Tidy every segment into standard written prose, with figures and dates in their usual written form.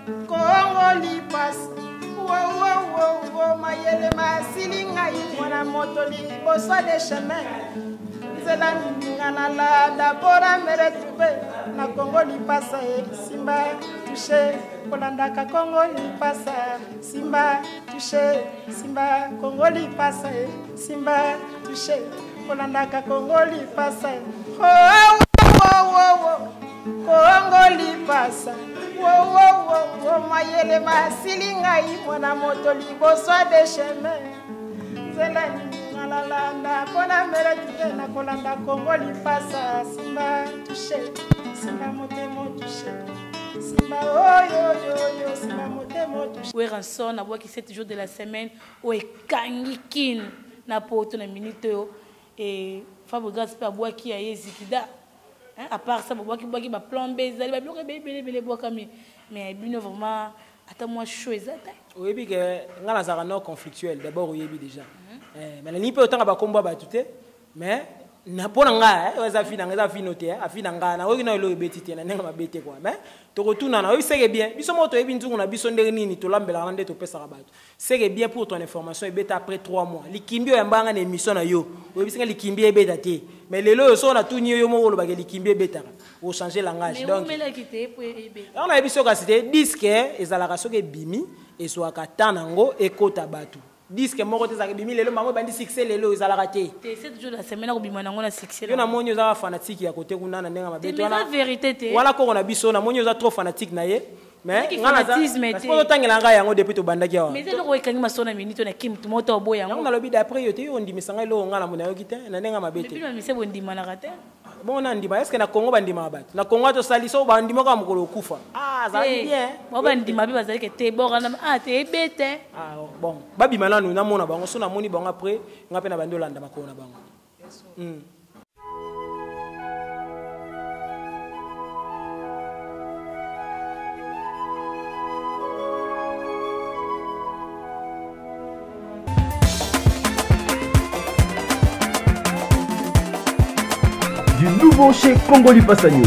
Congo lipas. Wow, mayele masilinga imwana moto liboso de chemin. Zela ningana la d'abord me retrouver na Congo lipasa simba touché Kolandaka Congo lipasa simba touché simba Congo lipasa simba touché Kolandaka Congo lipasa Congo lipasa mayele masilinga imwana moto liboso de chemin zela nalanda pona merete na kolanda Congo lipasa simba touché simba motemo touché simba oyo simba motemo touché oui rançon na boki 7 jours de la semaine o ekangikin na poto na minute et Fabregas pe boki ya yezikida hein à part ça boki ba plomber zali ba bloquer belé boka mais bino vraiment attends moi chaud exact oui bi que ngala za no conflictuel d'abord oui déjà mais ni peut autant ba combat ba tuté mais na pona nga eza fi noté afina nga na oki na lo betité na nga mabete quoi mais to retourna na oui c'est bien biso moto ebi nzungu na biso ndenge nini to lambela na to pesa ba c'est bien pour ton information ebeta après 3 mois likimbio ya mbanga na émission na yo obi singa likimbio ebeta te mais lelo so na tuni yo mo lo ba likimbio ebeta o changer langage donc mais on a biso ka c'était disque ezalaka soke bimi et so akata nango ekota batu disque moko te zaka bimi lelo mango bandi succès lelo ezalaka te 7 jours la semaine ko bima nango na succès yo na monyo za fanatique ya côté kuna na ndenga mabeto wana vérité te wala ko na biso na monyo za trop fanatique na ye mais ngana za parce que tangela nga yango depuis to bandaki awa mais zelo ko ekangi masona minito na kim tumoto obo yango na lobi d'après yo te yo ndimisa ngai lo ngana mona yo kite na ndenga mabete bima mise bo ndima na kate bon na ndima est-ce que na Congo bandima bato na Congo to saliso bandima ka mokolo kufa ça bien bo bandima bi bazali ke te bora na te bete bon babima nanu na mona bango so na moni bango après ngape na bandi olanda makolo na bango Du nouveau chez Congo Lipasa News.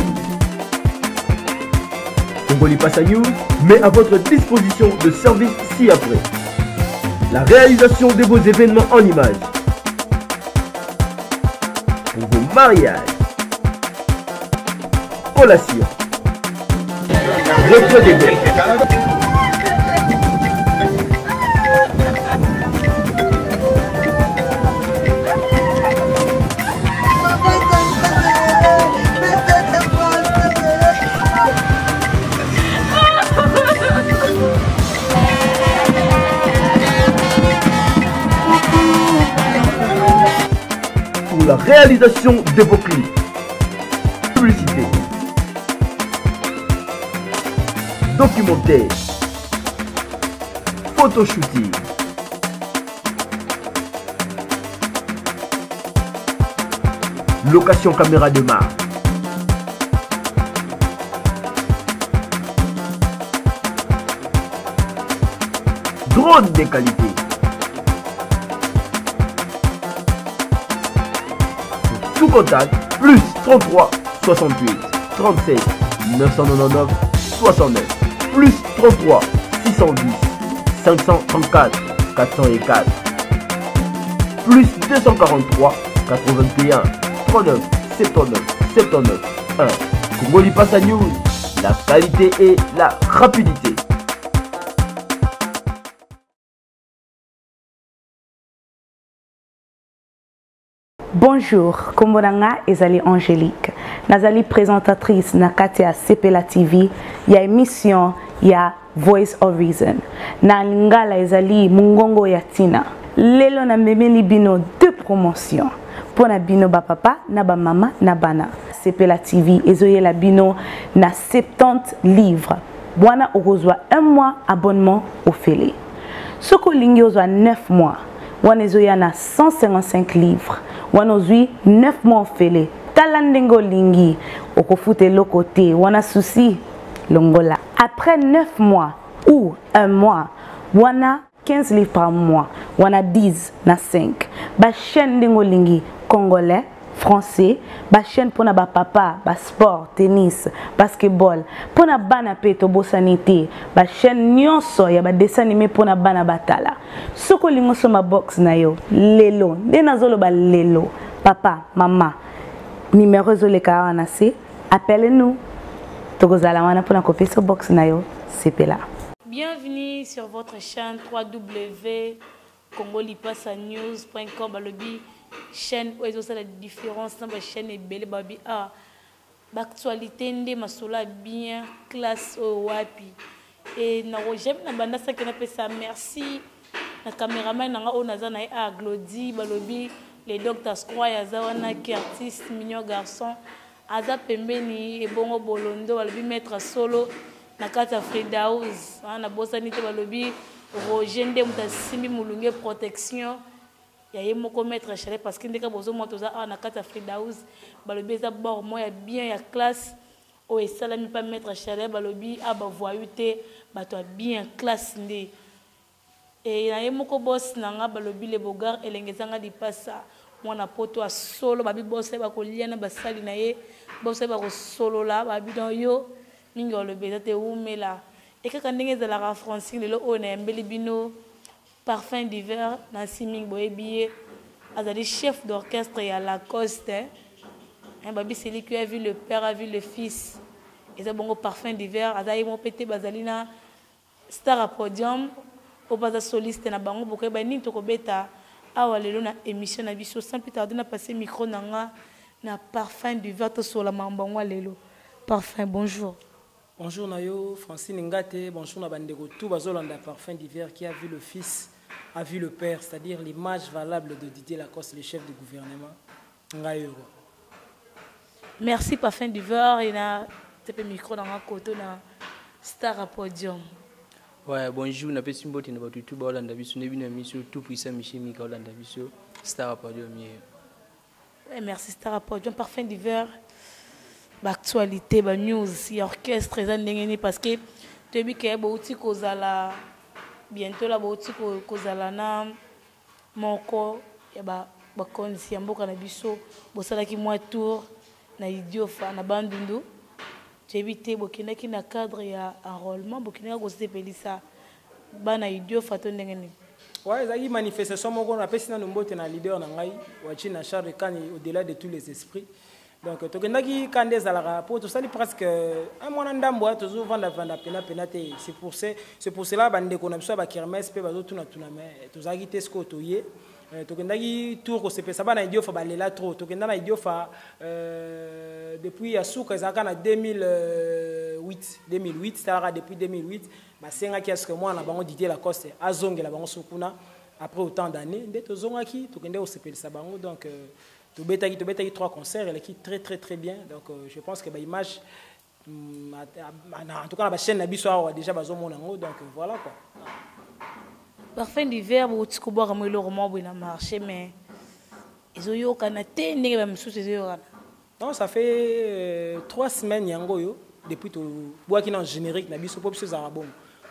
Congo Lipasa News met à votre disposition le service ci-après. La réalisation de vos événements en images. Pour vos mariages. Collations. Retrait des bêtes. La réalisation de vos clips, publicité, documentaire, photoshooting, location caméra de marque, drone de qualité. Tout contact, plus 33 68 37 999 69, plus 33 610 534 404, plus 243 81 39 79 79 1. Congo Lipasa News, la qualité et la rapidité. Bonjour, Kombonanga ezali Angélique. Nazali présentatrice na Katia Sepela TV, ya émission ya Voice of Reason. Na lingala ezali Mungongo ya Tina. Lelo na memeli bino deux promotions. Pona bino ba papa na ba mama na bana. Sepela TV ezoye la bino na 70 livres. Bwana orozwa 1 mois abonnement au Félé. Soko lingi ozwa 9 mois. Wana ezoya na 155 livres. Wanozui 9 mois fele talandengo lingi okofute lokote wana souci longola après 9 mois ou 1 mois wana 15 livres par mois wana 10 na 5 ba chaîne dengo lingi congolais français, ba chaîne pour na ba papa, ba sport, tennis, basketball, pour na bana pe to bosanité, ba chaîne nyonso ya ba dessin animé pour na bana batala. Soko lingo so ma box na yo, lelo, de nazolo ba lelo, papa, maman, numéro zole ka wana se, appelez-nous. Togozala wana pour na copier so box na yo, c'est là. Bienvenue sur votre chaîne www.congolipassanews.com balobi chaîne où ils ont la différence dans la chaîne et belle babi a l'actualité ndé masola bien classe au wapi et na j'aime na banda ça que na pesa merci na caméraman na o nazana a Glody balobi les docteurs croix yazawana qui artiste mignon garçon aza pembeni et bongo bolondo balobi mettre solo na kata Fridaus na bosani te balobi Roger nde mutasimbi mulunge protection ya ye moko mettre chalet parce que ndeka bozo moto za na kata Fridaus balobi za bord moya bien ya classe o esalami pas mettre chalet balobi aba voyu te bato bien classe nde et na ye moko boss nanga balobi le bogar elengezanga dipasa mwana poto a solo babi boss ba ko liana basali na ye boss ba ko solo la babi dans yo mingi le beza te umela et que quand ndenge za la Francine le o na mbeli bino parfum d'hiver na siming boyebié azali chef d'orchestre et à Lacoste hein babi c'est lui qui a vu le père a vu le fils et ça bongo parfum d'hiver azali mo pété bazalina star à podium au baza soliste na bango bokoy ba nini to ko beta awa lelo na émission na biso sans plus tarder na passer micro nanga na parfum d'hiver to sola mambango lelo parfum bonjour. Bonjour Nayo, Francine Ngate, bonjour Nabandego, tout Bazolanda Parfum d'hiver qui a vu le fils, a vu le père, c'est-à-dire l'image valable de Didier Lacoste, le chef du gouvernement. Ngayo. Merci Parfum d'hiver et na tepe micro dans un côté na star à podium. Ouais, bonjour, na pesi mbote na batutu ba Holanda biso ne bina mission tout puissant Michel Mika Holanda biso star à podium. Ouais, merci star à podium Parfum d'hiver. L'actualité, la news, l'orchestre, parce que tu as vu que bientôt la boutique kozala na moko ya ba konzi ya mboka na biso bosala ki mois tour na idiofa na bandundu tu as vu te bokendaki na cadre ya enrôlement bokendaka kosepelisa bana idiofa to ndenge nini. Ouais, ezali manifestation moko na pesi na mbote na leader na ngai wachi na Charles Kani au-delà de tous les esprits. Donc, tokendaki kande zalaka pour tout ça presque un mois ndambo toujours vendre pena c'est pour cela bande ko na biso ba kermesse pe bazo tuna mais tozaki te sko toye tokendaki tour ko sepesa bana idio fa balela trop tokenda na idio fa depuis asuka ezaka na 2008 ça depuis 2008 ba senga ki aske moi na bango Didier Lacoste azongela bango sukuna après autant d'années nde tozongaki tokende ko sepelisa bango donc tu bêta 3 concerts, elle est très très très bien. Donc je pense que l'image, en tout cas la chaîne Nabiso a déjà besoin de mon donc voilà quoi. Parfum d'hiver, tu peux boire un roman pour marcher, mais ils ont eu aucun atteint, non, ça fait 3 semaines yango yo depuis tu bois qui dans générique Nabiso pop sur Zarabon.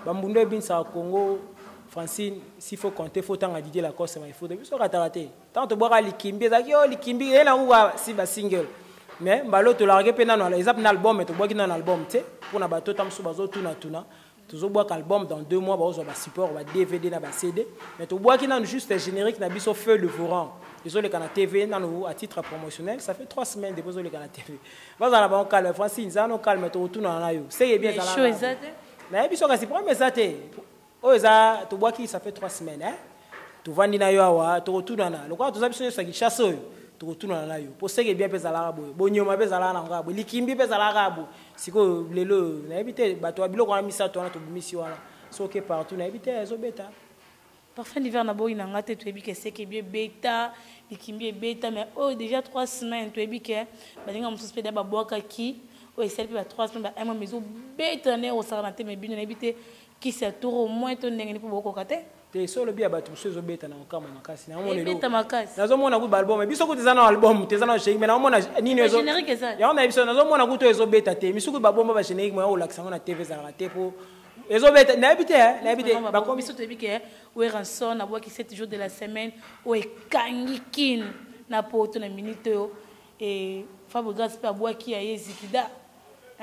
Bambundo bin sa Congo. Francine, s'il faut compter, il faut tant Didier Lacoste, il faut depuis ce raté. Tant de boire l'ikimbi, l'ikimbi, et là où si bas single. Mais balo te larguer pena dans les albums, et tu bois qui dans l'album, tu sais, pour na bateau tam sous bazo tuna, tu bois album dans 2 mois, bazo ba support, ba DVD na ba CD, mais tu bois qui dans juste générique na biso feu le vourant. Ils ont les canaux TV à titre promotionnel, ça fait 3 semaines depuis les canaux TV. Vas à la banque calme, Francine, ça nous calme, tu retournes en ayo. C'est bien ça là. Mais biso kasi pour mais ça té. Oh, tu bois qui ça fait 3 semaines, hein? Tu vas na yo awa, tu retournes na. Le quoi tu as besoin de ça qui chasse tu retournes na yo. Pour ça que bien pesa la rabo. Bonyoma pesa la ngabo. Likimbi pesa la rabo. Siko lelo na éviter ba to abilo kwa misa to na to mission wana. So que partout na éviter ezo beta. Parfum d'hiver na boy na ngate tu ebi que c'est que bien beta, likimbi beta mais oh déjà 3 semaines tu ebi que ba linga mususpect da ba boaka ki. Oh c'est puis 3 semaines ba un mois maison beta ne au sarnate mais bien na éviter qui se tour au moins ton ndenge pour beaucoup kate te so le bia ba tu so beta na okama makasi na mona beta makasi nazo mona ku album mais biso ku tezana album tezana shake mais na mona nini ezo générique ça ya na biso nazo mona ku to ezo beta te misu ku ba bomba ba générique mo la kisanga na TV za rate pour ezo beta na ebite ba ko biso to bike we ranson na boki 7 jours de la semaine o e kangikin na poto na minute et Fabregas peut boire qui a Zikida.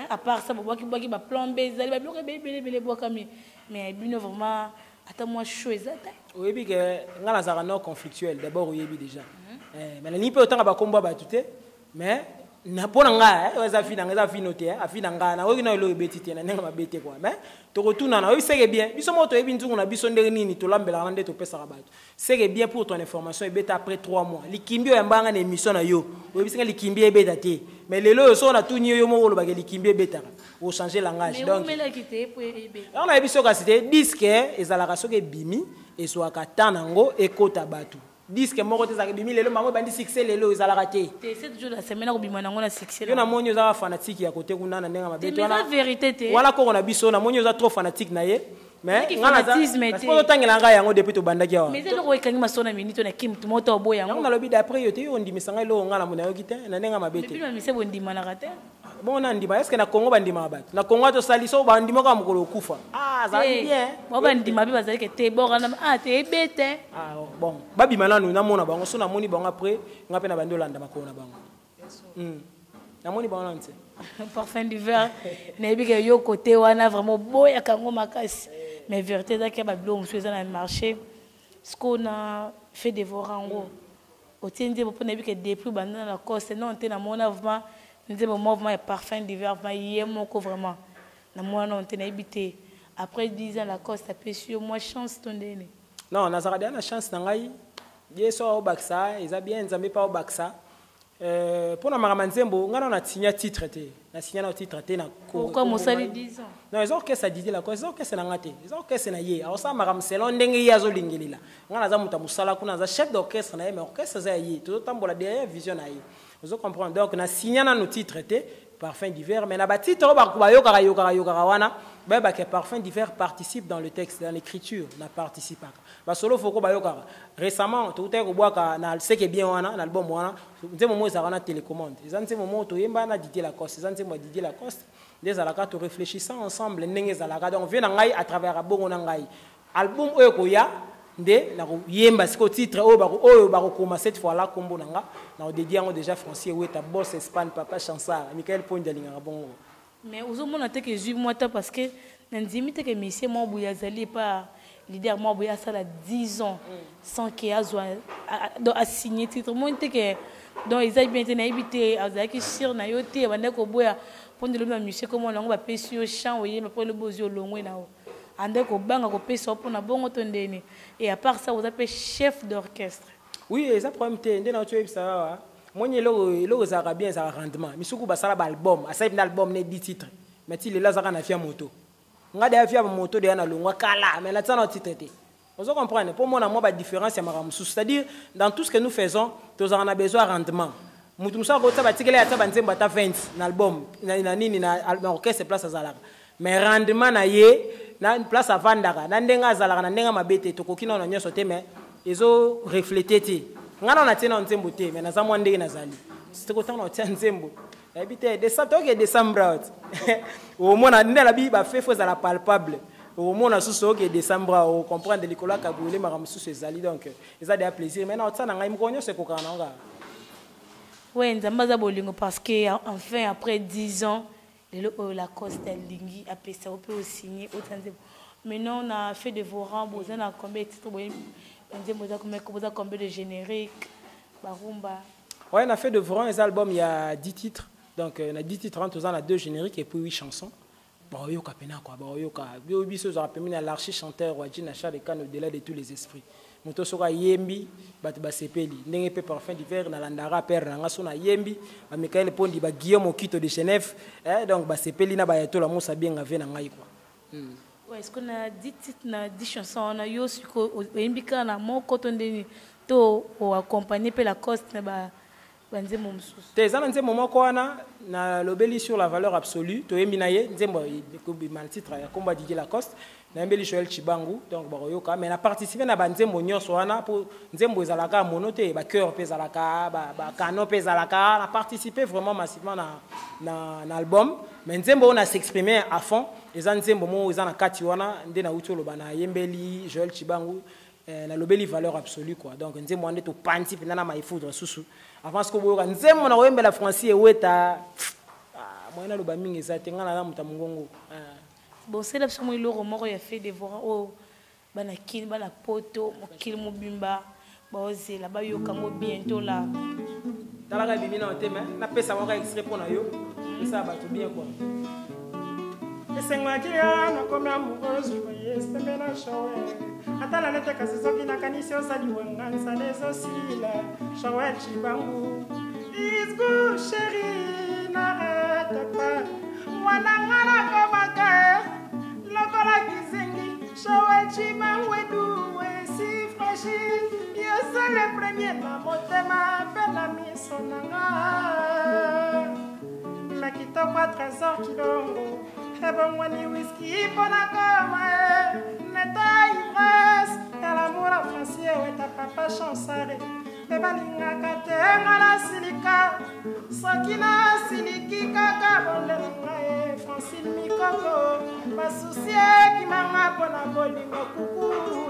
À part ça, boire qui va plomber, ils allaient bloquer les bois comme mais bien vraiment attends moi chaud exact. Oui puis que ngala za no conflictuel d'abord oui déjà. Mais ni peut autant ba combat ba tuté mais na pona nga eza fi noté afina nga na oki na lo betité na nga mabete quoi mais to retourna na c'est bien biso moto ebi nzungu na biso ndenge nini to lambela na to pesa bato c'est bien pour ton information ebeta après 3 mois likimbi ya mbanga na émission na yo obi singa likimbi ebeta te mais lelo so na tuni yo mo lo ba likimbi ebeta o changer langage donc mais qui te pour ebeta on a biso ka c'était disque ezalaka soke bimi et so akata nango ekota bato disque moko te zaka bimi lelo mango bandi succès lelo ezalaka te c'est toujours la semaine ko bima nango na succès yo na monyo za fanatique ya côté kuna na ndenga mabeto wana c'est vérité te wala ko na biso na monyo za trop fanatique na ye mais ngana za parce que tangela nga yango depuis to bandaki awa mais c'est ko ekangi masona minute na kim tumoto obo yango na lobi d'après yo te yo ndimisa ngai lo ngana mona yo kite na ndenga mabete mais mise bo ndima na kate bon na ndima est-ce que na Congo bandima bato na Congo to saliso bandima ka mokolo kufa ça bien bo bandima bi bazali ke te bo kana te bete bon babima nanu na mona bango so na moni bango après ngape na bando landa makona bango na moni bango nante parfum d'hiver na bi ke yo côté wana vraiment boya kango makasi mais vérité da ke ba blo mso eza na marché ce qu'on a fait dévorer en gros au tiende bo na bi ke depuis banda na cause non te na mona vraiment nze mo mouvement parfum d'hiver vraiment yemoko vraiment na mona on te na habité après 10 ans la cause a péché moi chance tondene non nazaka dia na chance na ngai yeso au baksa eza bien nzambe pa au baksa pour na makama nzembo ngana na signa titre te na signa na titre te na pourquoi mosali 10 ans non ils ont que ça dit la cause ils ont que c'est na ngate ils ont que c'est na ye alors ça makama selon ndenge yazo lingelila ngana za muta musala kuna za chef d'orchestre na ye mais orchestre za ye tout tambola derrière vision na ye vous comprenez donc na signa na no titre te parfum d'hiver mais na ba titre ba yoka wana ba que parfum d'hiver participe dans le texte dans l'écriture na participe ba solo foko ba yoka récemment tout est ko boaka na ce qui est bien wana na album wana nzemo mo za wana télécommande ils ont nzemo mo to yemba na Didier Lacoste ils ont nzemo Didier Lacoste des alaka to réfléchissant ensemble ndenge za alaka donc vient ngai à travers abongo na ngai album oyo ko ya nde na yemba siko titre oyo ba ko koma cette fois là kombo nanga na dédié ngo déjà français weta boss Espagne papa Chansard Michael Pondalinga bongo mais ozomona te que juive moi parce que nandimi te que monsieur moi bouyazali pas leader moi boya ça la 10 ans sans qu'il a signé titre moi te que donc ils a bien été na habité azaki sur na yote bande ko boya pondre le monsieur comment on va pesi au champ oyé mais pour le bozo longwe na ande ko banga ko pesa pour na bongo tondeni et à part ça vous appelez chef d'orchestre oui et ça problème te ndena ocho ça moni lo za bien ça rendement misuku basala ba album asa une album ne 10 titres mais ti le la za kana fia moto ngade afia moto de na longwa kala mais la tsana titre te vous comprenez pour moi na moi ba différence ya maramusu c'est-à-dire dans tout ce que nous faisons tous on a besoin de rendement mutu musa ko ta batikele ya ta banzemba ta 20 na album na nini na orchestre place azalaka mais rendement na ye na place avandaka na ndenga azalaka na ndenga mabete to kokina na nyoso te mais ezo refléter te ngana na tena nzembo te mais na za mwa ndenge nazali c'est ko tana tia nzembo habité de ça toke décembre au mona ndela bi ba fait za la palpable au mona suso ke décembre au comprendre likola kabule mara suso ezali donc eza de plaisir mais na tsana ngai mkonyo se ko kana nga ouais nzamba za bolingo parce que enfin après 10 ans la cause d'Alingi a payé ça on peut signer autant de maintenant on a fait de vos rangs on a combien de titres combien de génériques barumba ouais on a fait de vos rangs les albums il y a 10 titres donc on a 10 titres on a 2 génériques et puis 8 chansons bon yoka pena quoi bon yoka biso za permis na l'archi chanteur Wajina Charles Kan au-delà de tous les esprits moto soka yembi bat ba sepeli ndenge pe parfum d'hiver na landara père na ngaso na yembi ba Michael Pondi ba Guillaume Okito de Genève donc ba sepeli na ba yato la musa bien ngave na ngai quoi ouais est-ce qu'on a 10 titres na 10 chansons on a yo siko yembi kana moko tondeni to o accompagner pe la coste na ba banzemo msusu te zana nzembo moko wana na lobeli sur la valeur absolue to yembi na ye nzembo ko bi mal titre ya komba Didier Lacoste na mbeli Joël Chibangu donc baroyoka mais na participer na banzembo nyonso wana pour nzembo ezalaka monote ba cœur pe ezalaka ba canon pe ezalaka na participer vraiment massivement na album mais nzembo on a s'exprimer à fond eza nzembo mo eza na kati wana nde na utolo bana yembeli Joël Chibangu na lobeli valeur absolue quoi. Donc nze mo ande to panti pena na maifoudre susu. Avant ce que boyoka nze mo na oyembela Francis eweta moi na loba mingi za tenga na muta mungongo. Bon c'est là parce que moi il a moko ya fait dévorant oh bana kil bana poto mo kil mo bimba ba ozela ba yoka mo bientôt là. Talaka bibi na te mais na pesa mo ka extrait pour na yo. Et ça va tout bien quoi. Esenga kia na komi amoureuse joyeuse tembe na showe atala nete kasi soki nakanisi osali wanganisa nezosila showe chibangu is good chérie n'arrête pas wananga nakomaka lokola kizengi showe chibangu edoué si fragile yo c'est le premier na motema mpe na miso nanga makitoko a trésor kilongo ebongwani whisky pona koma neta ivresse ya l'amour la Francis eweta papa chansare mpe balingaka te nga nasilika soki nasiliki kaka bondela ngai Francine Mikoko basusi ekimanga mpona bolingo kuku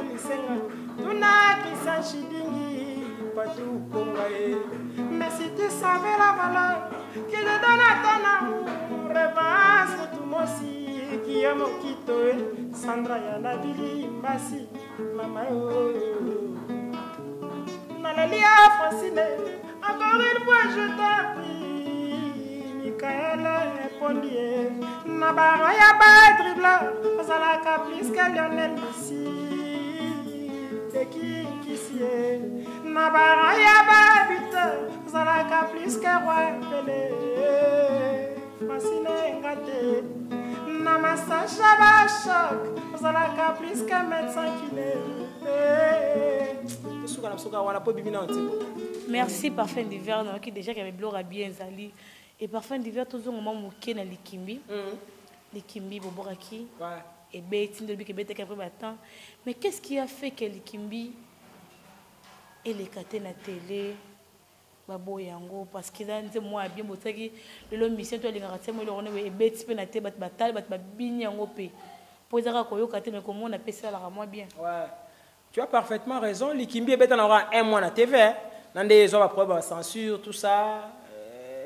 lisenga tunakisa nshidingi patukonga ye mais si tu savais la valeur qu'il te donne à ton amour revanche pour tout mon si qui est mon quito Sandra Yanabili Mbasi Mama Nalalia Francine encore une fois je t'en prie Michael Pondier Nabara Yaba dribbleur Ozalaka plus que Lionel Messi Teki Kissier Nabara Yaba buteur Ozalaka plus que Roi Pelé Francine Ngate Namassage à choc Ozalaka plus que médecin qu'il est merci parfum d'hiver qui déjà avait blora bien zali et parfum d'hiver tout le moment moqué na likimbi likimbi boboraki et beti de biki beti après matin mais qu'est-ce qui a fait que likimbi et les caté na télé babo yango parce que là nze moi bien botaki le mission to linga raté moi le rone et beti pe na té bat batal bat babini yango pe posera ko yo katé mais comment on appelle ça la moi bien ouais. Tu as parfaitement raison. Likimbi est aura un mois à TV. Dans des autres problèmes de censure, tout ça.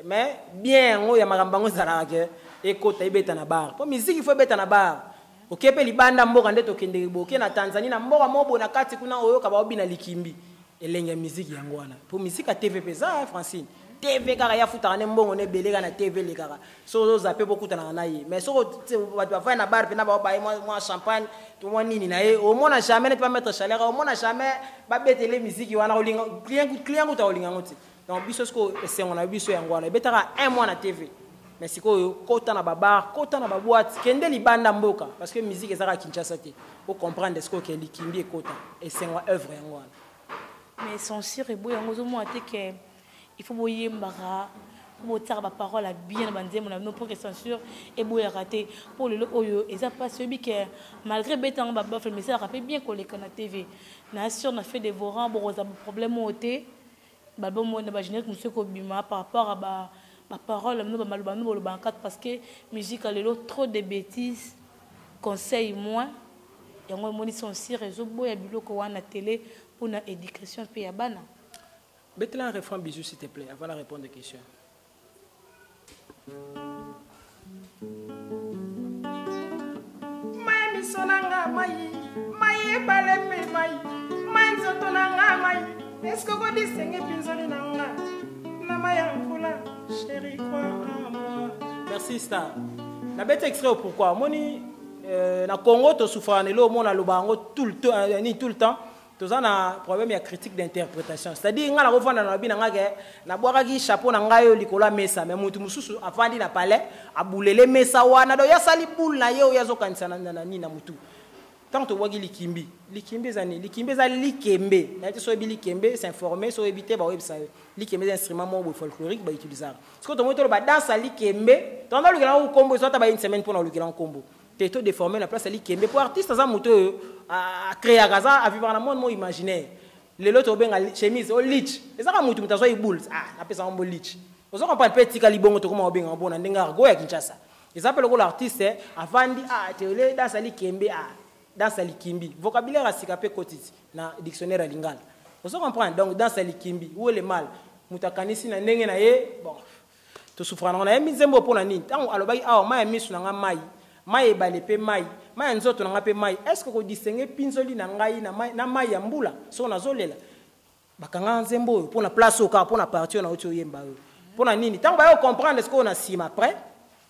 Mais bien, il y a marambango zarake. Écoute, il est en bar. Pour musique, il faut être en bar. Ok, pe libanda mboka ndeto kende boke na Tanzanie na mboka mobo na kati kuna oyo ka baobi na Likimbi. Elenge musique yango wana. Pour musique à TV pesa Francine. TV kaka ya futa ne mbongo ne belega na TV le kaka. So zape beaucoup na nayi. Mais so watu va na bar pe na ba moi champagne tout moi nini na ye au moins jamais ne pas mettre chaleur au moins jamais ba betele musique wana olinga client uta olinga ngoti. Donc biso sko c'est on a biso yango wana betaka un mois na TV. Mais siko kota na babar, kota na baboîte, kende libanda mboka parce que musique ezaka Kinshasa te. Pour comprendre ce que Likimbi kota et c'est une œuvre yango wana. Mais son sire et boy yango zo mo ate que il faut boyer mbara pour dire ma parole à bien bandé mon non pour que censure et boyer raté pour le oyo et ça passe bi que malgré bétan baba fait mais ça rappelle bien qu'on les canal TV na sûr on a fait dévorant bon ça problème ôté baba moi n'imaginer que monsieur Kobima par rapport à ma parole nous maloba nous le bancat parce que musique a le trop de bêtises conseil moi et moi moni son sire réseau boyer biloko wana télé pour na éducation pe ya bana. Mettez un refrain bisou s'il te plaît avant de répondre aux questions. Mai misonanga mai mai baleme mai mai nzotonanga mai est-ce que vous distinguez pinzoli nanga na mai mfula chérie crois en moi. Merci Star. Na bête extrait pourquoi moni na Congo to souffra ne lo mona lobango tout le temps. Tous un problème de critique d'interprétation. C'est-à-dire, nga la refanda na bi na nga ke na boakaki chapeau na ngayo likola mesa mais mutu mususu afandi na palais abulele mesa wana do ya sali boule na ye o yazo kanisa na nani na mutu. Tant to wagi Likimbi. Likimbi zani, Likimbi za likembe. Na te so bi likembe s'informer so ebité ba website. Likembe c'est un instrument mo folklorique ba utiliser. Ce que to moto ba danse likembe, tanda lu gela kombo so ta ba une semaine pour na lu gela kombo. Této déformé la place à l'ikembe pour artiste ça moto à créer à Gaza à vivre dans le monde imaginaire les autres ben chemise au lich et ça moto mutazo ibull ah appelle ça un bon lich vous en pas petit calibongo to comment ben bon ndenga go ya Kinshasa et ça appelle l'artiste avandi ah télé dans ça l'ikembe ah danse likimbi vocabulaire asikape kotiti na dictionnaire ya lingala ozo comprendre donc danse likimbi où est le mal mutakanisi na ndenge na ye bon to souffrant na ye mizembo pona nini tango alobaki awa mai misu na nga mai ebale pe mai nzoto na nga pe mai est-ce que ko distinguer pinzoli na ngai na mai ya mbula so nazolela bakanga nzembo oyo pona place oka pona partir na oti oyemba oyo pona nini tango bayo comprendre ce qu'on a sima après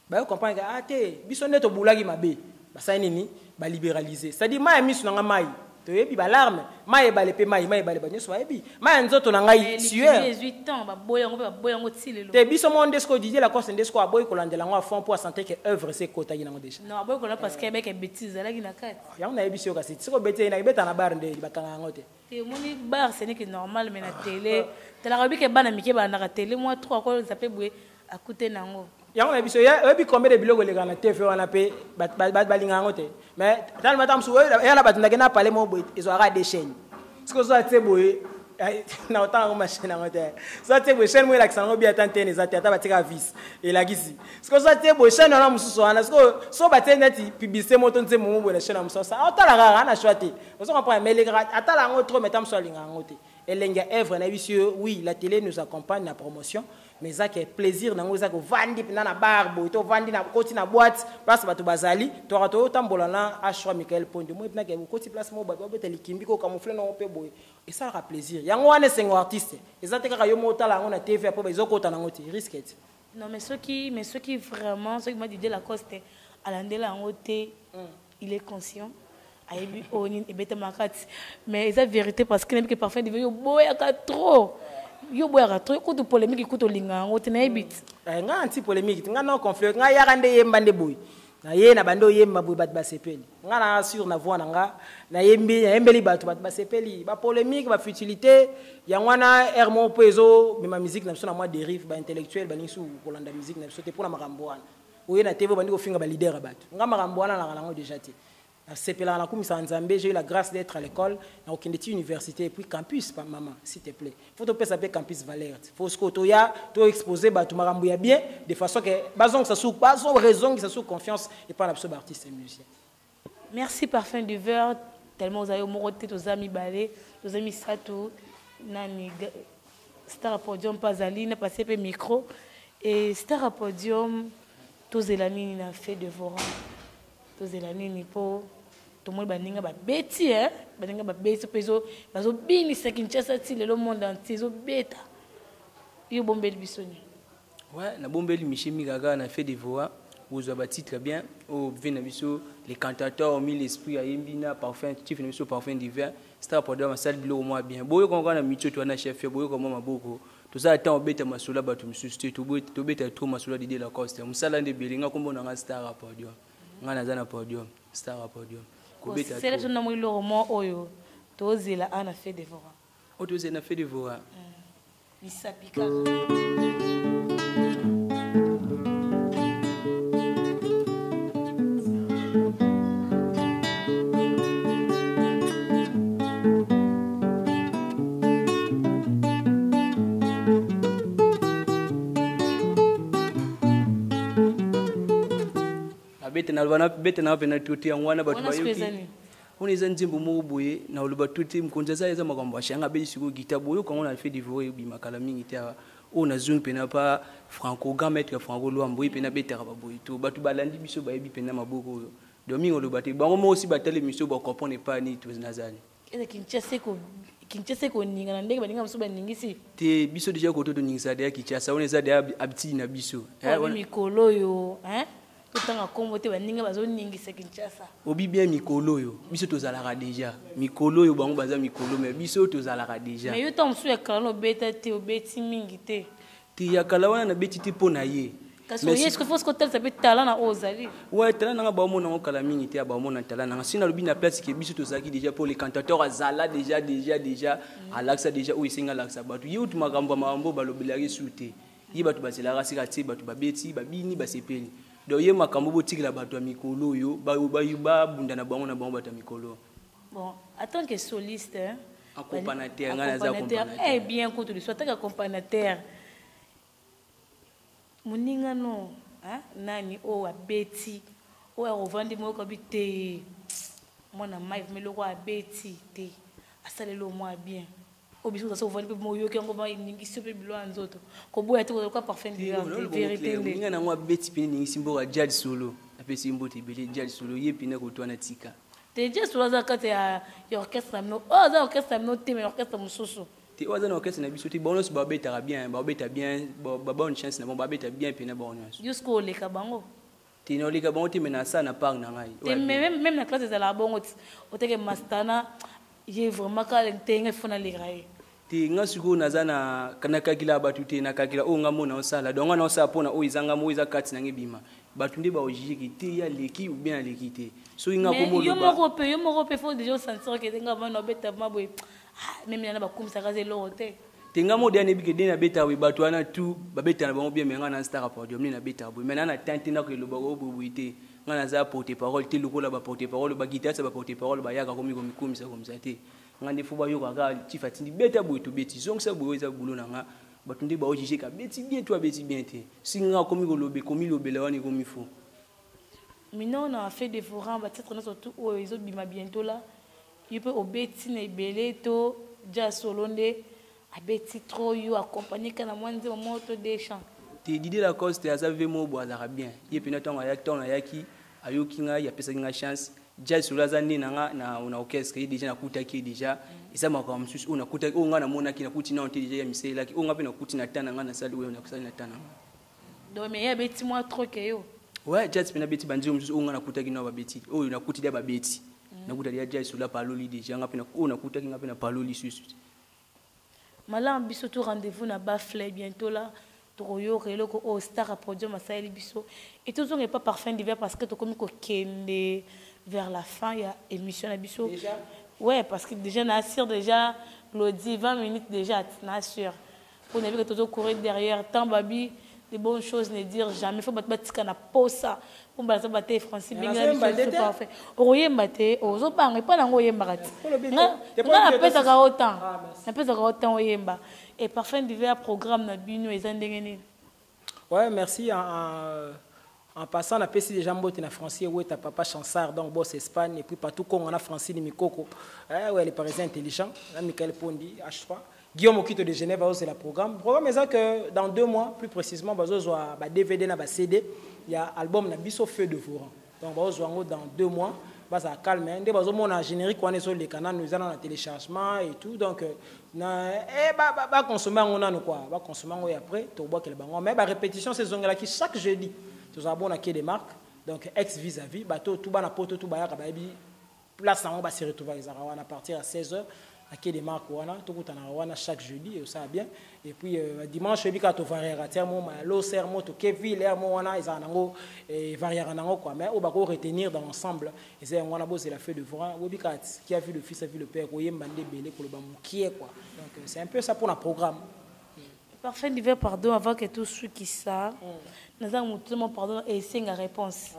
bayo comprendre ah te biso nde to bulaki mabe basai nini ba libéraliser c'est-à-dire mai misu na nga mai to yebi ba larme mai ebale pe mai ebale ba nyoso yebi mai nzoto na ngai sueur 18 ans ba boyango tilelo te biso monde ce que Didier la cause ndesco aboy ko landela ngo fond pour santé que œuvre c'est kota yina ngo déjà non aboy ko na parce que avec bêtise la ki na kati ya na yebi sio kasi siko bete na ibeta na bar nde bakanga ngo te te moni bar c'est que normal mais na télé te la rabi ke bana mike bana na télé moi 3 ko zape boué à côté nango yango na biso ya ebi combien de biloko lega na TV wana pe balinga ngo te mais dans matam so ya la batunda ke na parler mo boy ils aura des chaînes ce que ça te boy na autant ma chaîne ngo te ça te boy chaîne mo la kisango bi atantene za tata batika vis et la gisi ce que ça te boy chaîne na mususu wana ce que so batene publicité moto nze mo boy na chaîne mususu ça autant la rara na choité vous comprenez mais les atala ngo trop metam so linga ngo te elenga œuvre na biso oui la télé nous accompagne na promotion mais ça qui est plaisir nango ça ko vandi na barbo to vandi na koti na boîte place bato bazali to rato tambola na achwa Michael Pondo moi na ke koti place mo bato bete likimbi ko camoufler na pe boy et ça a plaisir yango wane sengo artiste ezate kaka yo motala ngo na TV après bazo kota nango ti risque non mais ceux qui vraiment ceux qui m'a dit de la coste alandela ngo te il est conscient aibi oni ebete makati mais c'est vérité parce que parfois il veut boya ka trop yo boya trop ko to polémique ko to linga ngo te na ebit nga anti polémique nga no conflit nga ya kande yemba nde boy na ye na bando yemba boy bat basepeli nga na sur na voix nga na yembeli bat basepeli ba polémique ba futilité ya ngwana hermo pezo mais ma musique na biso na moi dérive ba intellectuel ba nisu kolanda musique na biso te pona makambo wana oye na TV bandi ko finga ba leader bato nga makambo wana na ngo déjà te j'ai eu la grâce d'être à l'école, dans aucune université, et puis campus, maman, s'il te plaît. Il faut que tu aies campus Valère. Il faut que tu exposer, tu m'as bien, de façon que, ça sous raison, que ça sous confiance, et pas l'absolu artiste et musicien. Merci, Parfum du Verre, tellement vous avez moroté, aux amis Balé, aux amis Satou, Nani, Star à Podium, Pazali, n'a passé le micro, et Star à Podium, tous les amis, n'a fait de vos rangs. Tous les amis, pour. Tout le monde baninga ba beti baninga ba beti peso bazo bini se Kinshasa ti le monde entier zo beta yo bombeli bisoni ouais na bombeli Michimi Gaga na fait des voix vous avez titre bien au vina biso les cantateurs ont mis l'esprit à yembina parfum chief na biso parfum d'hiver Star Podium ma salle bilo moi bien boyo konga na micho to na chef boyo ko maboko tout ça temps beta masula batu misuste to beta trop masula de la coste musala de belinga kombo na Star Podium ngana zana Podium Star Podium c'est le nom de roman oyo tozela ana fait devora otozela fait devora isapika bete na pena tuti ngwana batu bayoki on est nzimbo mo boye na uluba tuti mkonza za eza makambo ashanga be siko gita boyo quand on a fait des voix bi makala mingi ta on a zone pena pa franco grand maître franco lo amboyi pena betera ba boy to batu balandi biso ba yebi pena maboko domingo lo bate bango mo aussi batale miso ba comprendre pas ni to nazali Kinshasa ko ninga na ndenge baninga muso baningisi te biso déjà ko to ningisa de Kinshasa on eza de abti na biso mikolo yo tanga kombo te baninga bazo ningisa Kinshasa obi bien mikolo yo biso tozalaka déjà mikolo yo bango baza mikolo mais biso tozalaka déjà mais yo tam su ya kala no beta te obeti mingi te ya kala wana na beti te pona ye kaso yes ko fos ko tel ça peut talent na ozali ouais talent na ba mona ngo kala mingi te ba mona talent na sina lobi na place ke biso tozaki déjà pour les cantateurs azala déjà alaxa déjà ou isinga alaxa batu yo tu makambo mambo balobelaki sute yi batu bazelaka sika te batu babeti babini basepeli donc ye makambo botikela bato ya mikolo yo ba bunda na bango bato ya mikolo bon en tant que soliste accompagnateur ngana za accompagnateur eh bien ko tu sois tant accompagnateur muninga no nani o abeti o a revendre mo ko bité moi na mai mais le roi beti te asale le moi bien obiso ça vole mo yo ke ngoma ningi sope bilo anzoto ko boya te ko parfum de vérité ninga na moi beti pini ningi simbo Jazz Solo apesi mbote bele Jazz Solo yepina ko twana tika te Jazz Solo za kate ya orchestre no oh za orchestre no te mais orchestre mususu te oza na orchestre na biso te bonos ba beta bien ba beta bien ba bonne chance na ba beta bien pina bonos jusqu'au le kabango te no le kabango te mena ça na part na ngai te même na classe de la bongo o te ke mastana j'ai vraiment quand tenga fona le graé te nga suko naza na kana kakila batu te na kakila o nga mona osala donc na osala pona o izanga mo iza kati na ngebima batu nde ba ojiki te ya leki ou bien leki te so inga ko mo yo mo rope faut déjà sentir que tenga ba no beta mabwe même na ba kumisa kaze lo te tenga mo de anebi ke de na beta we batu ana tout ba beta na bango bien mais nga na star podium ni na beta bo mais na tante na ko lo ba go bubuite nga na za porter parole te lokola ba porter parole ba guitariste ba porter parole ba yaka komi komisa komisa te ngande fuba yo kaka chifatindi beta boy to beti zonk sa boy za bulo na nga batunde ba ojije ka beti bien toi beti bien te singa komi lobe la wani komi fo maintenant on a fait des forums ba peut-être surtout o ezo bima bientôt là il peut obeti na belé to Jazz Solo nde abeti trop yo accompagner kana mwanze moto des chants te Didier Lacoste azave mo bo azara bien yepina tonga ya tona yaki ayoki nga ya pesa nga chance Jazz Solo azani na na orchestre déjà na kutaki déjà isa makwa msusu una kutaki nga na mona kina kuti na onte déjà ya misela ki nga pe na kuti na tana nga na sali we na kusali na tana donc mais ya beti moi trop que yo ouais Jazz pena beti banzi msusu nga na kutaki na ba beti o na kuti dia ba beti na kutaki ya Jazz Solo paloli déjà nga pe na ona kutaki nga pe na paloli susu mala biso tout rendez-vous na Bafle bientôt là Troyo reloko au star à podium à Sahel biso et tout ça n'est pas parfum d'hiver parce que to comme ko kende vers la fin il y a émission à biso déjà ouais parce que déjà on assure déjà l'audi 20 minutes déjà on assure pour ne pas que tout courir derrière tant babi des bonnes choses ne dire jamais faut battre na posa pour battre battre français bien c'est parfait oyemba te ozo banga pas nango oyemba kati na pesa ka autant na pesa ka autant oyemba et parfum d'hiver programme na bino ezandengeni ouais merci en passant, on a passé déjà mbote na français, ouais, ta papa Chansard, donc boss Espagne, et puis partout quand on a français ni Mikoko, ouais, les Parisiens intelligents, là, Michael Pondi, H3, Guillaume Okito de Genève, c'est le programme. Le programme est ça que dans 2 mois, plus précisément, on a DVD, na CD, il y a album na biso Feu de Voran. Donc on dans 2 mois, ça calme. Dès que on a générique, on est sur les canaux, nous allons en téléchargement et tout, donc bah consommer on a quoi, bah consommer on après, tu vois quel bango, mais bah répétition ces ongles là qui chaque jeudi. Nous avons des marques, donc ex vis-à-vis, bateau, tout bas na poto, tout bas place en bas se retrouver à partir à 16h, à des marques, tout le chaque jeudi, et ça va bien. Et puis dimanche, je dis qu'à tout varier à terme, l'eau sermo, tout Kevin, l'air, ils ont varié quoi. Mais on va retenir dans l'ensemble. Et c'est la feuille de Voran, qui a vu le fils, a vu le père, qui est quoi. Donc c'est un peu ça pour le programme. Parfait d'hiver, pardon, avant que tout ce qui ça, nous avons tout le monde pardon et c'est une réponse.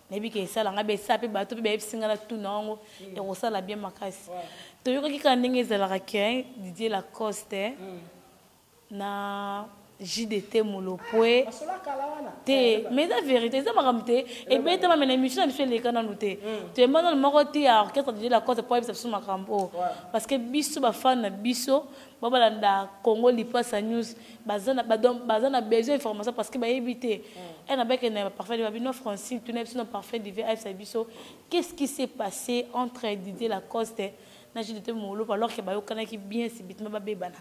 Nebi que ça, la besa pe bateau pe singa la tout non et on ça la bien makasi. To yo ki kaninga ezala rakien Didier Lacoste na JDT Molopwe. Te mais la vérité ça m'a ramté et ben ta mena émission na les kana noté. Tu es maintenant le moroti à orchestre Didier Lacoste pour ça sur makambo parce que biso ba fan na biso babalanda Congo Lipasa News bazana besoin d'information parce que ba éviter elle n'a que ne parfait de nos Francine tu n'es pas parfait de VF biso qu'est-ce qui s'est passé entre Didier Lacoste na JDT Molopwe alors que ba yo kana ki bien si bitma ba bebana.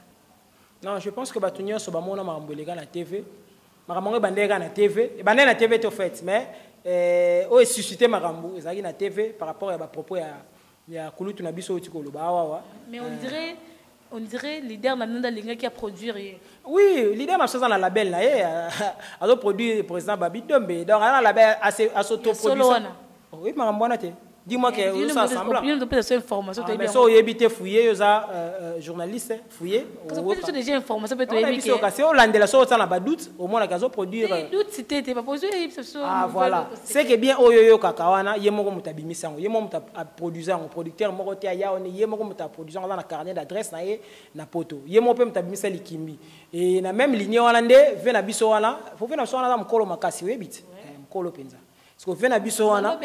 Non, je pense que Batunio Sobamona m'a embolé na TV. Marambo bandega na TV. Et bandé na TV tout fait, mais o suscité Marambo, ezaki na TV par rapport à propos ya Kulutu na biso otikolo ba wa. Mais on dirait leader na nanda linga qui a produit. Oui, leader na chose na label na a produit président Babi Dombe. Donc a label assez autoproduit. Oui, Marambo na te. Dis-moi que ça semble. Il y a des informations. Mais ça, il y a fouillé, journaliste, fouillé. Parce que tu as déjà information, peut-être. C'est au land de la sorte, on a pas doute. Au moins, la gazon produire. Doute, c'était pas posé. Ah voilà. C'est que bien, oyoyo kakawana, yemo comme tu as bimissant, yemo comme tu as produit un producteur, moroté aya, on yemo comme tu as produit dans la carnet d'adresse na na poto. Yemo comme tu as bimissant likimbi. Et na même ligne hollandais, vient à biso wana, faut venir sur la mkolo makasi, oui bit, mkolo penza. que vient na biso wana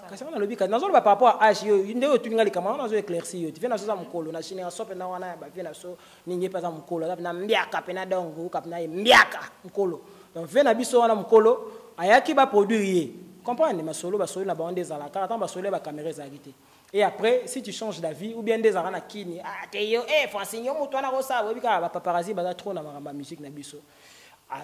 kasi on a lobi ka nazo ba par rapport à âge yo ndeko tuninga les camarades nazo éclaircir yo tu viens na so za mukolo na génération pe na wana ba vient na so ningi pa za mukolo na mbiaka pe na dongo ka na mbiaka mukolo donc vient na biso wana mukolo ayaki ba produire comprendre masolo ba solo na ba onde za la car tant ba solo ba caméra za gité. Et après, si tu changes d'avis, ou bien des arana kini, ah, t'es yo, Francine, toi, na rosa, oui, car paparazzi, bah, trop dans ma musique, na biso.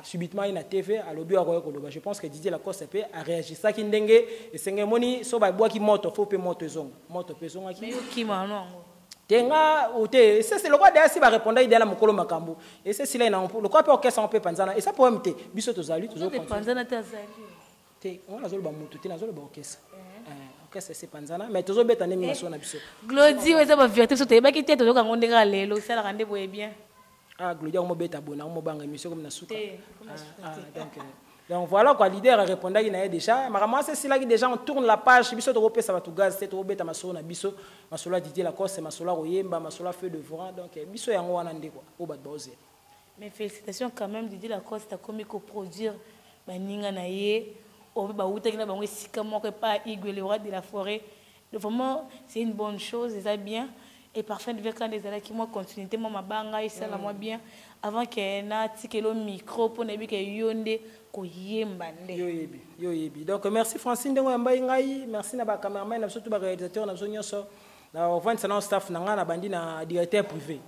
Subitement, il a TV, à l'objet à Royal. Je pense que Didier Lacoste a réagi. Ça qui n'dengue, et c'est un moni, so, bah, bois qui monte, faut pas monter zong. Monte, pesons, qui. Qui m'a non. Tenga, ou te, c'est le roi d'Assi va répondre, il est là, mon colo macambo. Et c'est là, le quoi peut orchestre en peu panzana. Et ça pour m'aider. Biso, tous alis, toujours. Panzana, t'as te, on a zolo ba mutu, te, na zolo ba orchestre. C'est panzana mais toujours bête année mination na biso Glody ouais ça va vérité so te ba ki tete to ka ngonde ka lelo ça la rende boye bien Glody on mo bête abona on mo banga émission comme na suka donc voilà quoi leader a répondu il na déjà mais c'est là qui déjà on tourne la page biso to repé ça va tout gaz c'est to bête masolo na biso masolo Didier Lacoste masolo Royemba masolo Feu de Voran donc biso yango wana ndé quoi o bat baozer mais félicitations quand même Didier Lacoste a commis coproduire baninga na ye on va où t'es là si comment que pas Igwe le roi de la forêt vraiment c'est une bonne chose c'est bien et parfait de voir quand des années qui moi continuité moi ma banga et ça la moi bien avant que na tikelo micro pour ne bi que yonde ko yemba nde yo yebi donc merci Francine Dengo Mbaye ngai merci na ba cameraman na surtout ba réalisateur na zonyoso na vente sana staff na nga na bandi na directeur privé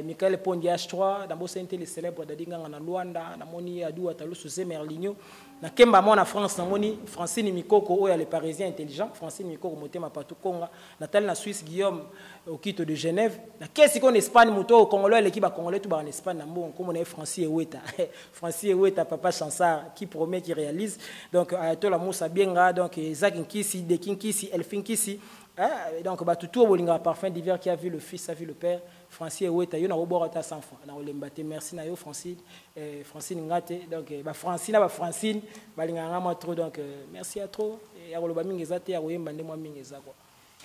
Michael Pondi H3 dans Bossente les célèbres d'Adinga na Luanda na moni Adou Atalo Sosé Merlinho na Kemba mon na France na moni Francine Mikoko oya les parisiens intelligents Francine Mikoko motema partout Conga Natal na Suisse Guillaume au Quito de Genève na qu'est-ce qu'on Espagne moto congolais l'équipe a congolais tout ba en Espagne na mbon comme on est Francis Eweta Francis Eweta papa Chansard qui promet qui réalise donc Ayatola Moussa Bienga donc Isaac Nkisi Dekin Kisi Elfin Kisi donc bah tout bolinga parfum d'hiver qui a vu le fils a vu le père Francis Eweta yo na oborata 100 fois na olembate merci na yo Francine Francine Ngate donc bah Francine ba Francine balinga ngama trop donc merci à trop et ya koloba mingi ezate ya koyemba nde mwa mingi eza quoi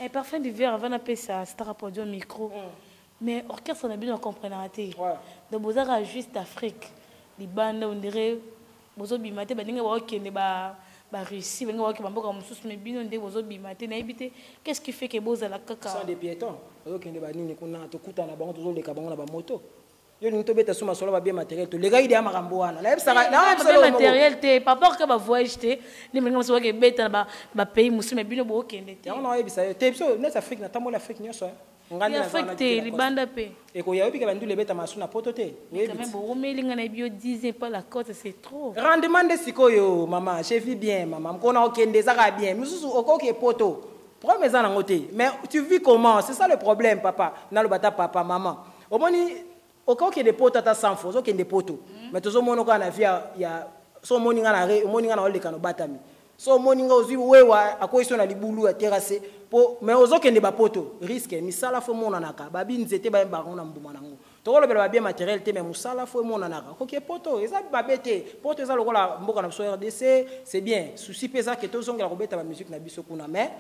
et parfum d'hiver avant appeler ça star podium micro mais orchestre na bien comprendre raté donc bozaka juste Afrique les bandes on dirait bozo bimate baninga ba okende ba Russie benga waki bamboka mususu me bino nde bozo bimate na ebité qu'est-ce qui fait que boza la kaka sont des piétons okende ba nini kuna to kuta na bango tozo leka bango na ba moto yo ni to beta suma solo ba bien matériel to lega ide amakambo wana na ebisa na bien matériel te papa ka ba voyage te ni benga so ke beta ba pays mususu me bino bo okende te on a ebisa te biso net Afrique na tamola Afrique nyoso ngani na Afrique te libanda pe et ko yaobi ke bandu le beta masu na poto te quand même bo melinga na bio 10 pas la côte c'est trop rendement de sikoyo maman je vis bien maman ko na okende zaka bien mususu okoke poto premier za na ngote mais tu vis comment c'est ça le problème papa na lo bata papa maman omoni okoke de poto ta sans faux okende poto mais tozo mono ka na via ya so moninga na re moninga na oleka no batami so moninga ozwi wewa akoiso na libulu ya terrasse po mais ozokende ba poto risque misala fo mona naka babi nzete ba mbango na mbuma nango tokolo bela bien matériel te mais musala fo mona naka koke poto eza babete poto eza lokola mboka na biso RDC c'est bien souci pesa que tozongela kobeta ba musique na biso kuna mais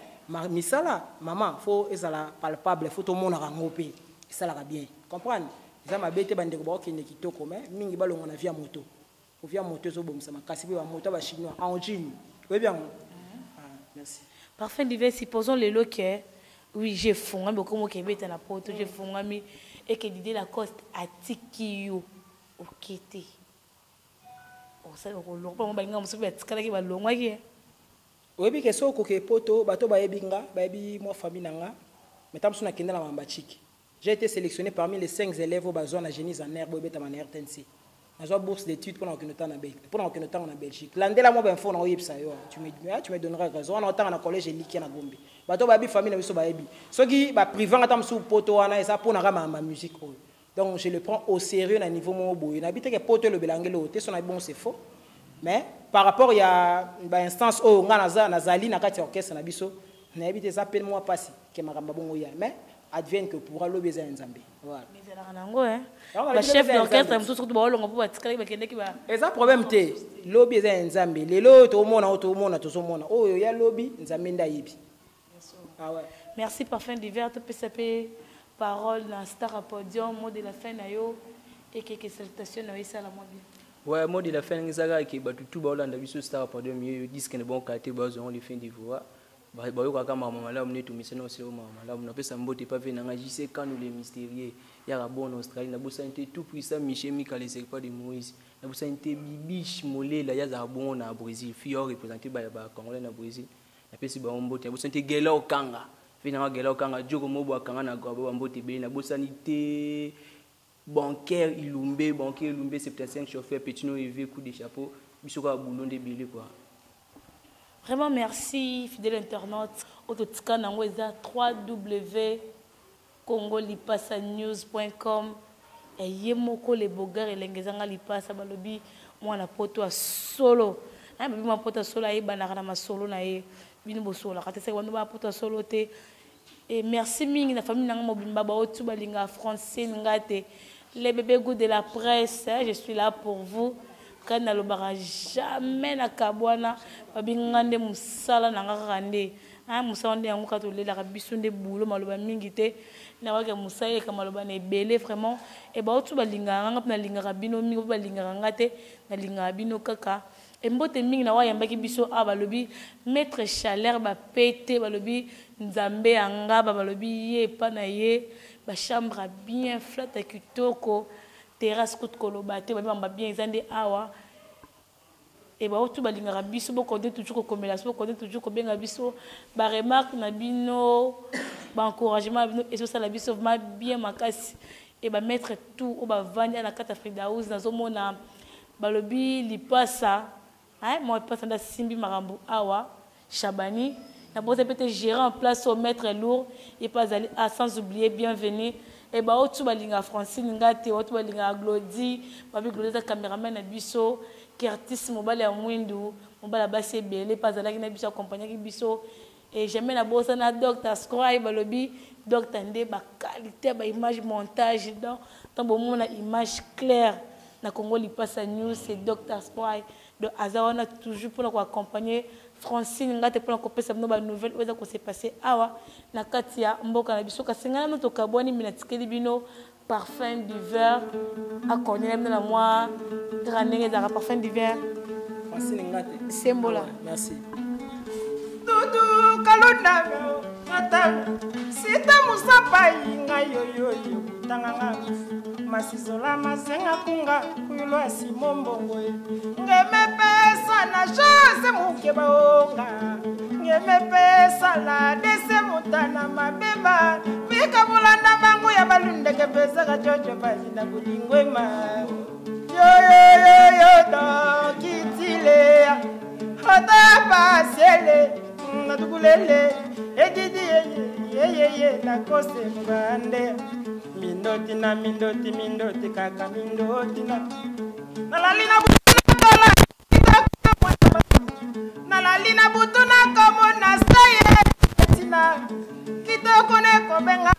misala maman fo ezala palpable fo to mona rango pe ça la bien comprendre eza mabete bande ko ba okende kitoko mais mingi balongo na via moto ou via moto zo bomisa makasi be ba moto ba chinois en Chine oui bien merci parfait divers supposons les lots que oui j'ai fond mais comme que beta na poto j'ai fond ami et que Didier Lacoste a tiki yo okete o ça ko lo pa mo ba ngam so be tikala ki ba longwa ki oui bien que so ko ke poto bato ba yebinga ba yebi moi famille nanga mais tam suna kenda na mamba chiki j'ai été sélectionné parmi les 5 élèves au bazon à génie en air beta ma RTNC na zo bourse d'études pendant que nous temps na Belgique pendant que nous temps na Belgique landela mo ben fo na oyebisa yo tu me donneras raison on entend na collège Likia na Gombe bato ba bi famille na biso ba yebi soki ba privé ngata msu poto wana esa pona ka ma musique donc je le prends au sérieux na niveau mo boye na bité que poto le belangelo te son bon c'est faux mais par rapport il y a ba instance o ngana na zali na kati orchestre na biso na bité ça peine moi passer que makamba bongo ya mais advienne que pourra l'obézer à Nzambe. Voilà. Mais c'est la rango hein. Le chef d'orchestre me surtout ba olongo po batikala ba kende ki ba. Eza problème te. L'obézer à Nzambe. Lelo to mona to mona. Oh ya lobby Nzambe nda yebi. Ah ouais. Merci parfum d'hiver to PCP parole na star à podium mot de la fin na yo et quelques salutations na ça la moi bien. Ouais, moi de la fin ngizaga ki batutu ba olanda biso star pour 2000 disque ne bon qualité ba ont les fins d'Ivoire. Ba yo kaka mama malamu netu miseno selo mama malamu na pesa mbote pa ve na ngajise kanu les mystérieux. Ya ka bon Australie na bosante tout puissant Michel Mika les pas de Moïse. Na bosante bibiche molela ya za bon na Brésil. Fio représenté ba Congolais na Brésil. Na pesa ba mbote na bosante Gela Okanga. Fina Gela Okanga Djoko Mobo Okanga na ba mbote be na bosanité bancaire Ilumbe 75 chauffeur Petino EV coup de chapeau bisoka boulon de bilé quoi. Vraiment merci fidèle internaute autotika nango eza www.congolipassanews.com et yemoko le bogar elengezanga lipasa balobi mwana poto a solo na babi mwana poto solo ayeba na ma solo na ye bino bosola katese wando ba poto solo te et merci mingi na famille nanga mobimba ba otu balinga français ngate les bébés goûts de la presse, je suis là pour vous. Quand on ne jamais na kabwana, babingande musala nanga rande. Ah musala ndé angu katole la bisunde boulot maloba mingite. Na waka musala ka maloba ne belé vraiment. Et ba otu balinga ngap na linga rabino mingo balinga ngate na linga bino kaka. Et mbote mingi na wa yambaki biso a balobi maître chaleur ba pété balobi nzambe anga balobi ye pa na ye. Ba chambre bien flat à kitoko terrasse coup de kolobate ba bien ezande awa et ba otu balinga biso boko de toujours comme la boko de toujours benga biso ba remarque na bino ba encouragement bino et ça la biso ma bien makasi et ba mettre tout au ba vania na kata Frida House na zomona balobi lipasa hein moi passa nda simbi marambo awa Chabani. La bosse peut-être gérer en place au maître lourd et pas aller à sans oublier bienvenue et bah au tout balinga Francine ngate au tout balinga Glody babi Glody caméraman na biso Curtis mobile ya mwindu mobile basse belé pas aller na biso accompagner ki biso et jamais la bosse na docteur Scribe balobi docteur ndé ba qualité ba image montage dans bon mona image claire na Congo Lipasa News c'est docteur Scribe de Azawana toujours pour accompagner Francine ngate pour kopesa bino ba nouvelle oza ko se passer awa na katia mboka na biso kasengana no to kaboni minatikeli bino parfum d'hiver a connaître na moi grandenge za parfum d'hiver Francine ngate sembola merci Dudu kalunda ngata sita musapa inga yo tanganga masizola mazenga kunga kuyulo asimombongo ngemepesa na jose mukeba onga ngemepesa la dese mutana mabeba mikabulanda bangu ya balundeke pesa ka jojo bazinda bulingwema yo da kitile hata pasiele natukulele edidi ye na kose mbande mindoti kaka mindoti na nalalina butuna nalalina butuna komo na saye tina kitoko ne kobenga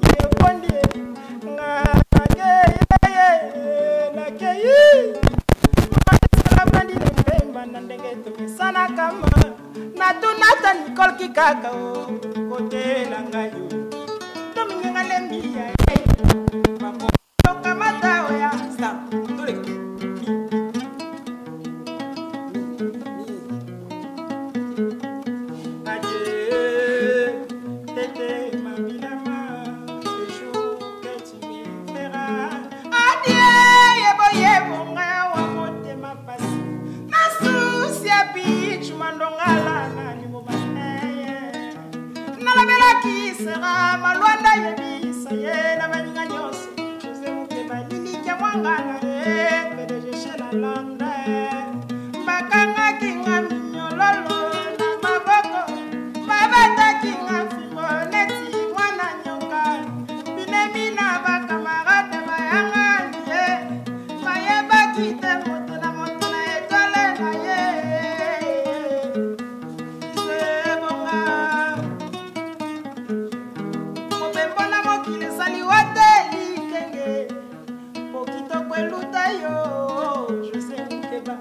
ye bondi nga ke salabandi ne mbemba na ndenge to sana kama na tunata Nicole kikaka o kote la ngayo dominga lembia kamata oya stop tole aje tete mamina ma sejo que tu me feras adie yebo ngawa mote mapasi na susia bichu mandongala na nyumba na la bela qui sera malwanda yebisa ye na maninga nyos Mwangana PDG chez la lande Bakanga kinga minyololo na maboko Babata kinga fimoneti mwana nyonga Binemina bakamarade bayangani Mayeba kite motena etole na ye Sebonga Mobembona mokile sali wateli kenge Luta yo, je sais que va.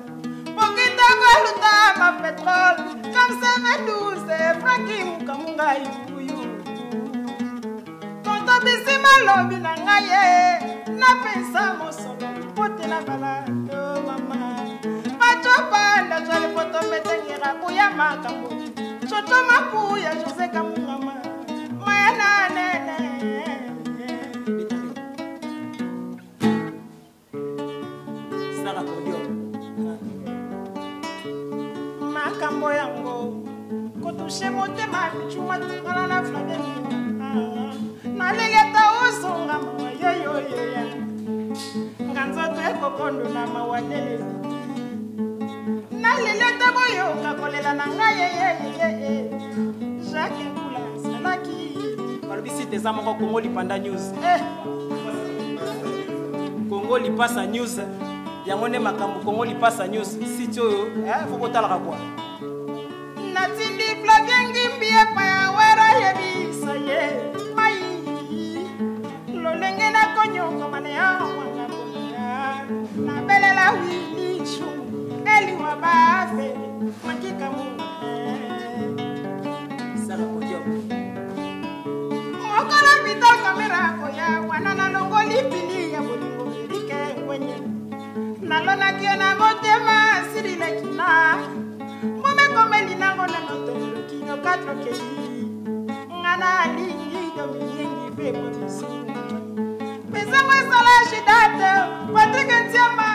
Pokita luta ma pétrole, comme ça me douce, Frankie Mukamunga you. Quand on bisi malobi na ngaye, na pensa mo solo, pote na bala, yo metengera kuya makambo choto makuya Jose Kamungama mayana nene Sara Kodio makambo yango kotushe motema bichuma tukala na flageni na leleta uzonga mayoyo ya nganzoto ekokondo na mawadele na leleta boyoka kolela na ngai Jacques Kula salaki balobisi teza moko Congo Lipanda News Congo Lipasa News yango nde makambo Congo Lipasa News site oyo faut kotalaka kwa natindi flagengi mbie pa ya wera yebisa ye mai lolenge na konyongo mane ya mwanga bonya na belela wili chu eli wabafe makika mu Sara Kodio mokola vital kamera koya wana na longo lipili ya bolingo erike kwenye nalona kiona motema sirile kina mome komeli nango na notelo kinyo 4 kei ngana lingi domingi bebo bisunga pesa mwesala shidate patike ntiama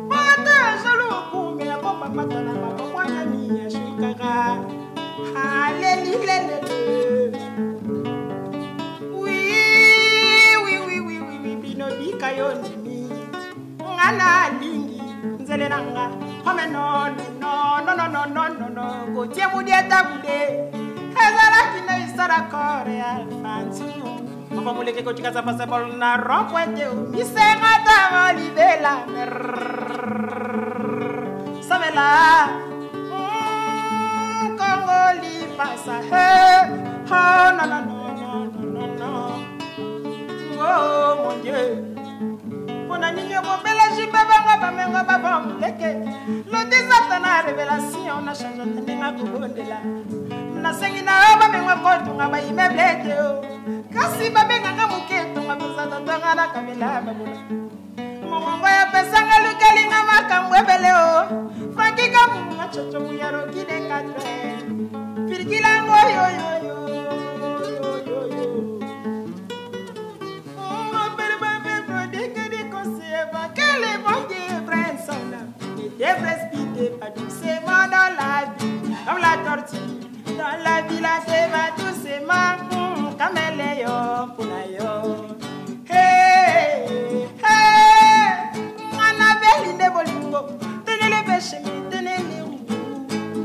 pote jalo kumbe ya bomba matana mabomwana ni ya shikaka halelilele bino bikayondimi ngana lingi nzele nanga home no kotie mudieta bude ezala kina isara kore alfansu papa muleke ko chikaza pasapol na rompointe misenga ta libela samela Congo Lipasa oh no oh mon Dieu pona ninyo bobela jibaba bamenga baba muleke le désastre na révélation na change tenga kubondela na sengi na bamenga kotunga ba immeuble teo kasi babenga nga muketo ngabuza tatanga na kamela babula mongo ya pesanga lukalinga makambo ebele o franki kamu na chocho muyaro kide katre firkilango yo pas doucement dans la vie, comme la tortue. Dans la vie, la vie va doucement, comme elle est pour la hey, on avait l'idée bolingo, tenez les péchés, tenez les roues,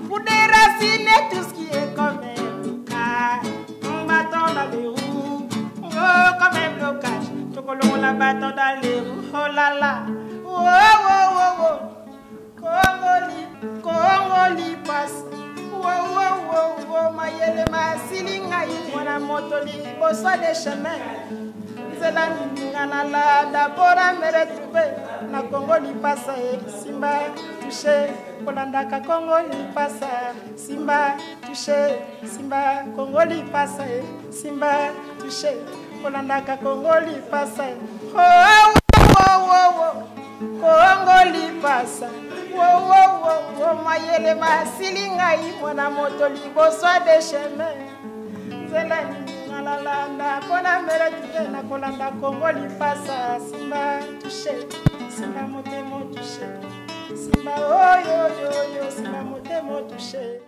pour déraciner tout ce qui est comme un blocage. On bâton dans les roues, oh, comme un blocage. Chocolon la bâton dans les roues, oh là là, oh. Congo Lipasa wow mayele masilinga mwana moto liboso de chemin nzela ningana la dabora me retrouver na Congo Lipasa simba touché kolandaka Congo Lipasa simba touché simba Congo Lipasa simba touché kolandaka Congo Lipasa Congo Lipasa wow mayele masilinga mwana moto liboso de chemin nzela ningalalanda pona meretite na kolanda Congo Lipasa simba touché simba motemo touché simba oyo simba motemo touché